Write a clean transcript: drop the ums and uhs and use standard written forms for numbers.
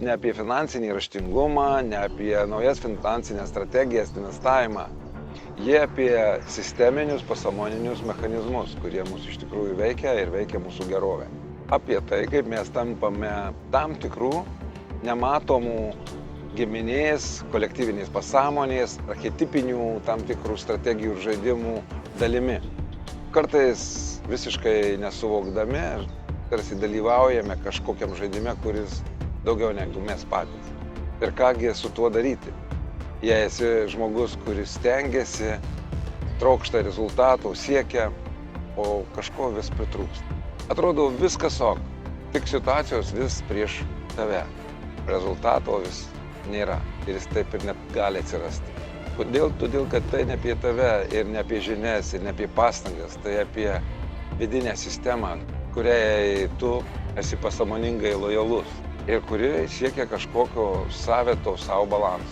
ne apie finansinį raštingumą, ne apie naujas finansinės strategijas, investavimą. Jie apie sisteminius pasąmoninius mechanizmus, kurie mūsų iš tikrųjų veikia ir veikia mūsų gerovę. Apie tai, kaip mes tampame tam tikrų nematomų giminės, kolektyvinės pasąmonės, archetipinių tam tikrų strategijų ir žaidimų dalimi. Kartais visiškai nesuvokdami, tarsi dalyvaujame kažkokiam žaidime, kuris daugiau negu mes patys. Ir kągi su tuo daryti? Jei esi žmogus, kuris stengiasi, trokšta rezultatų, siekia, o kažko vis pritrūksta. Atrodo viskas ok, tik situacijos vis prieš tave. Rezultato vis nėra ir jis taip ir net gali atsirasti. Kodėl? Todėl, kad tai ne apie tave ir ne apie žinias ir ne apie pastangas, tai apie vidinę sistemą, kuriai tu esi pasąmoningai lojalus ir kuri siekia kažkokio savito savo balanso.